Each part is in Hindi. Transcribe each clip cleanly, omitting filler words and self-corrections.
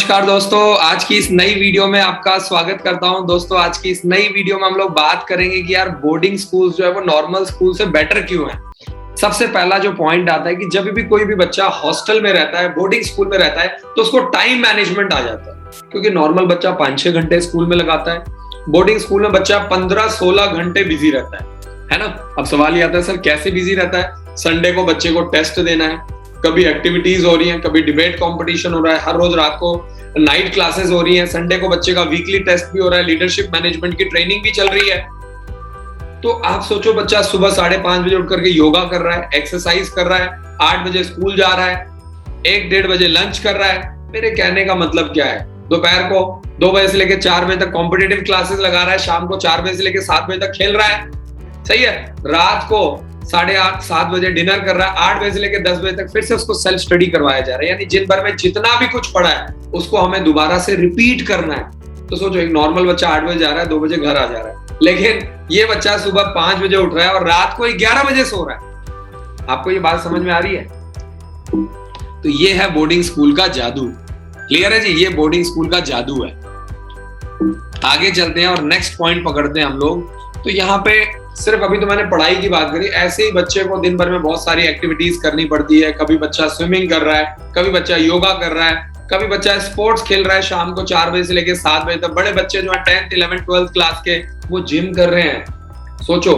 नमस्कार दोस्तों, आज की इस नई वीडियो में आपका स्वागत करता हूं। दोस्तों, आज की इस नई वीडियो में हम लोग बात करेंगे कि यार बोर्डिंग स्कूल जो है वो नॉर्मल स्कूल से बेटर क्यों है। सबसे पहला जो पॉइंट आता है कि जब भी कोई भी बच्चा हॉस्टल में रहता है, बोर्डिंग स्कूल में रहता है, तो उसको टाइम मैनेजमेंट आ जाता है। क्योंकि नॉर्मल बच्चा 5-6 घंटे स्कूल में लगाता है, बोर्डिंग स्कूल में बच्चा 15-16 घंटे बिजी रहता है ना। अब सवाल ये आता है, सर कैसे बिजी रहता है? संडे को बच्चे को टेस्ट देना है, कभी एक्टिविटीज हो रही हैं, कभी डिबेट कंपटीशन हो रहा है, हर रोज रात को नाइट क्लासेस हो रही हैं, संडे को बच्चे का वीकली टेस्ट भी हो रहा है, लीडरशिप मैनेजमेंट की ट्रेनिंग भी चल रही है। तो आप सोचो, बच्चा सुबह 5:30 बजे उठ करके योगा कर रहा है, एक्सरसाइज कर रहा है, 8 बजे स्कूल जा रहा है, 1-1:30 बजे लंच कर रहा है। मेरे कहने का मतलब क्या है? दोपहर को 2 बजे से लेकर 4 बजे तक कॉम्पिटिटिव क्लासेस लगा रहा है, शाम को 4 बजे से लेकर 7 बजे तक खेल रहा है, सही है। रात को 8:30-7 बजे डिनर कर रहा है, 8 बजे से लेकर 10 बजे तक फिर से उसको सेल्फ स्टडी करवाया जा रहा है। यानी दिन भर में जितना भी कुछ पढ़ा है उसको हमें दोबारा से रिपीट करना है। तो सोचो, एक नॉर्मल बच्चा 8 बजे जा रहा है, 2 बजे घर आ जा रहा है, लेकिन ये बच्चा सुबह 5 बजे उठ रहा है और रात को 11 बजे सो रहा है। आपको ये बात समझ में आ रही है? तो ये है बोर्डिंग स्कूल का जादू। क्लियर है जी? ये बोर्डिंग स्कूल का जादू है। आगे चलते हैं और नेक्स्ट पॉइंट पकड़ते हैं हम लोग। तो यहाँ पे सिर्फ अभी तो मैंने पढ़ाई की बात करी, ऐसे ही बच्चे को दिन भर में बहुत सारी एक्टिविटीज करनी पड़ती है। कभी बच्चा स्विमिंग कर रहा है, कभी बच्चा योगा कर रहा है, कभी बच्चा स्पोर्ट्स खेल रहा है शाम को 4 बजे से लेकर 7 बजे तक। बड़े बच्चे जो है 10th 11th 12th क्लास के, वो जिम कर रहे हैं। सोचो,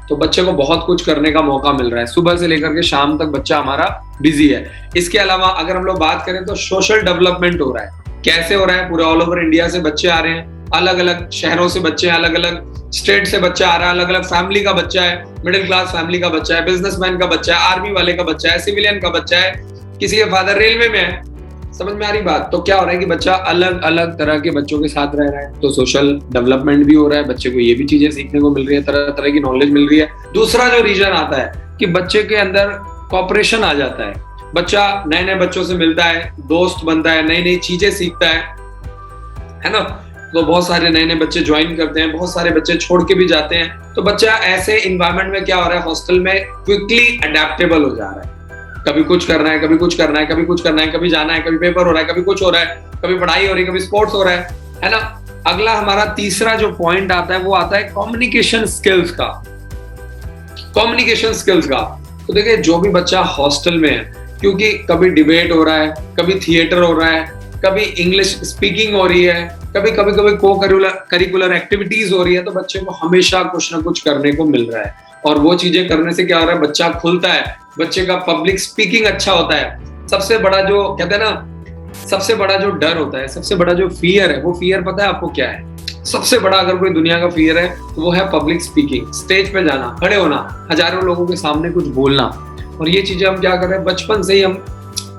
तो बच्चे को बहुत कुछ करने का मौका मिल रहा है। सुबह से लेकर के शाम तक बच्चा हमारा बिजी है। इसके अलावा अगर हम लोग बात करें तो सोशल डेवलपमेंट हो रहा है। कैसे हो रहा है? पूरे ऑल ओवर इंडिया से बच्चे आ रहे हैं, अलग अलग शहरों से बच्चे हैं, अलग अलग स्टेट से बच्चा आ रहा है, अलग अलग फैमिली का बच्चा है, मिडिल क्लास फैमिली का बच्चा है, बिजनेसमैन का बच्चा है, आर्मी वाले का बच्चा है, सिविलियन का बच्चा है, किसी के फादर रेलवे में है। समझ में आ रही बात? तो क्या हो रहा है कि बच्चा अलग अलग तरह के बच्चों के साथ रह रहा है, तो सोशल डेवलपमेंट भी हो रहा है, बच्चे को ये भी चीजें सीखने को मिल रही है, तरह तरह की नॉलेज मिल रही है। दूसरा जो रीजन आता है कि बच्चे के अंदर कॉपरेशन आ जाता है। बच्चा नए नए बच्चों से मिलता है, दोस्त बनता है, नई नई चीजें सीखता है ना। तो बहुत सारे नए नए बच्चे ज्वाइन करते हैं, बहुत सारे बच्चे छोड़ के भी जाते हैं। तो बच्चा ऐसे इन्वायरमेंट में क्या हो रहा है, हॉस्टल में क्विकली अडेप्टेबल हो जा रहा है। कभी कुछ करना है, कभी कुछ करना है, कभी कुछ करना है, कभी जाना है, कभी पेपर हो रहा है, कभी कुछ हो रहा है, कभी पढ़ाई हो रही है, कभी स्पोर्ट्स हो रहा है ना। अगला हमारा तीसरा जो पॉइंट आता है वो आता है कम्युनिकेशन स्किल्स का। कम्युनिकेशन स्किल्स का तो देखिए, जो भी बच्चा हॉस्टल में है, क्योंकि कभी डिबेट हो रहा है, कभी थिएटर हो रहा है, कभी इंग्लिश स्पीकिंग हो रही है, कभी को करिकुलर एक्टिविटीज हो रही है, तो बच्चे को हमेशा कुछ ना कुछ करने को मिल रहा है। और वो चीजें करने से क्या हो रहा है, बच्चा खुलता है, बच्चे का पब्लिक स्पीकिंग अच्छा होता है। सबसे बड़ा जो कहते हैं ना, सबसे बड़ा जो डर होता है, सबसे बड़ा जो फियर है, वो फियर पता है आपको क्या है? सबसे बड़ा अगर कोई दुनिया का फियर है तो वो है पब्लिक स्पीकिंग। स्टेज पे जाना, खड़े होना, हजारों लोगों के सामने कुछ बोलना। और ये चीजें हम क्या कर रहे हैं, बचपन से ही हम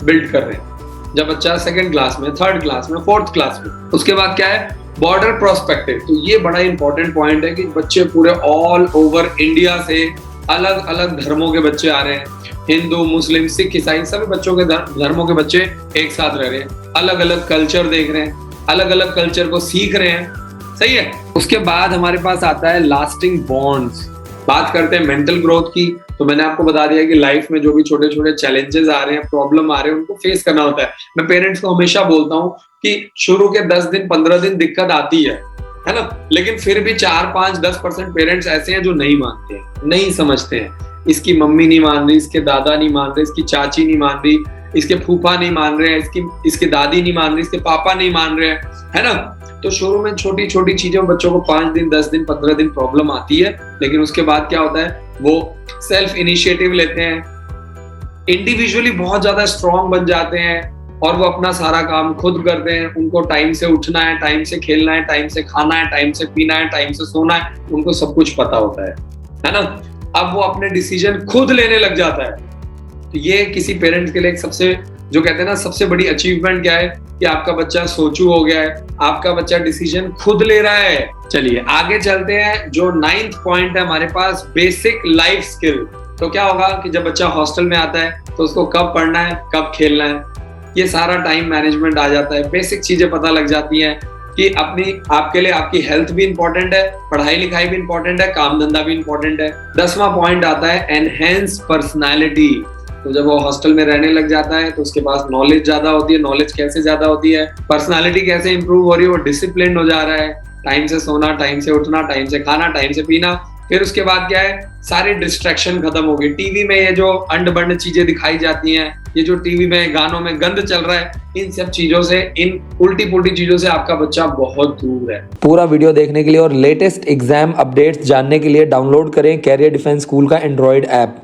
बिल्ड कर रहे हैं। जब बच्चा 2nd क्लास में, 3rd क्लास में, 4th क्लास में, उसके बाद क्या है, बॉर्डर प्रोस्पेक्टिव। तो ये बड़ा इंपॉर्टेंट पॉइंट है कि बच्चे पूरे ऑल ओवर इंडिया से अलग अलग धर्मों के बच्चे आ रहे हैं। हिंदू, मुस्लिम, सिख, ईसाई सभी बच्चों के धर्मों के बच्चे एक साथ रह रहे हैं, अलग अलग कल्चर देख रहे हैं, अलग अलग कल्चर को सीख रहे हैं, सही है। उसके बाद हमारे पास आता है लास्टिंग बॉन्ड्स। बात करते हैं मेंटल ग्रोथ की, तो मैंने आपको बता दिया कि लाइफ में जो भी छोटे छोटे चैलेंजेस आ रहे हैं, प्रॉब्लम आ रहे हैं, उनको फेस करना होता है। मैं पेरेंट्स को हमेशा बोलता हूँ कि शुरू के 10 दिन 15 दिन दिक्कत आती है ना, लेकिन फिर भी 4-5-10% पेरेंट्स ऐसे हैं जो नहीं मानते हैं, नहीं समझते हैं। इसकी मम्मी नहीं मान रही, इसके दादा नहीं मान रहे, इसकी चाची नहीं मान रही, इसके फूफा नहीं मान रहे हैं, इसकी दादी नहीं मान रही, इसके पापा नहीं मान रहे हैं, है ना। तो शुरू में छोटी छोटी चीजों बच्चों को 5 दिन 10 दिन 15 दिन प्रॉब्लम आती है, लेकिन उसके बाद क्या होता है, वो सेल्फ इनिशिएटिव लेते हैं, इंडिविजुअली बहुत ज्यादा स्ट्रांग बन जाते हैं और वो अपना सारा काम खुद करते हैं। उनको टाइम से उठना है, टाइम से खेलना है, टाइम से खाना है, टाइम से पीना है, टाइम से सोना है, उनको सब कुछ पता होता है ना। अब वो अपने डिसीजन खुद लेने लग जाता है। तो ये किसी पेरेंट्स के लिए सबसे, जो कहते हैं ना, सबसे बड़ी अचीवमेंट क्या है कि आपका बच्चा सोचू हो गया है, आपका बच्चा डिसीजन खुद ले रहा है। चलिए आगे चलते हैं। जो 9th पॉइंट है हमारे पास, बेसिक लाइफ स्किल। तो क्या होगा कि जब बच्चा हॉस्टल में आता है तो उसको कब पढ़ना है, कब खेलना है, ये सारा टाइम मैनेजमेंट आ जाता है। बेसिक चीजें पता लग जाती हैं कि आपके लिए आपकी हेल्थ भी इंपॉर्टेंट है, पढ़ाई लिखाई भी इंपॉर्टेंट है, काम धंधा भी इंपॉर्टेंट है। 10वां पॉइंट आता है एनहेंस पर्सनालिटी। तो जब वो हॉस्टल में रहने लग जाता है तो उसके पास नॉलेज ज्यादा होती है। नॉलेज कैसे ज्यादा होती है, पर्सनालिटी कैसे इंप्रूव हो रही है, वो डिसिप्लिन हो जा रहा है, टाइम से सोना, टाइम से उठना, टाइम से खाना, टाइम से पीना। फिर उसके बाद क्या है, सारी डिस्ट्रैक्शन खत्म हो गई। टीवी में ये जो अंड बंड चीजें दिखाई जाती हैं, ये जो टीवी में गानों में गंद चल रहा है, इन सब चीजों से, इन उल्टी पुल्टी चीजों से आपका बच्चा बहुत दूर है। पूरा वीडियो देखने के लिए और लेटेस्ट एग्जाम अपडेट्स जानने के लिए डाउनलोड करें कैरियर डिफेंस स्कूल का एंड्रॉइड ऐप।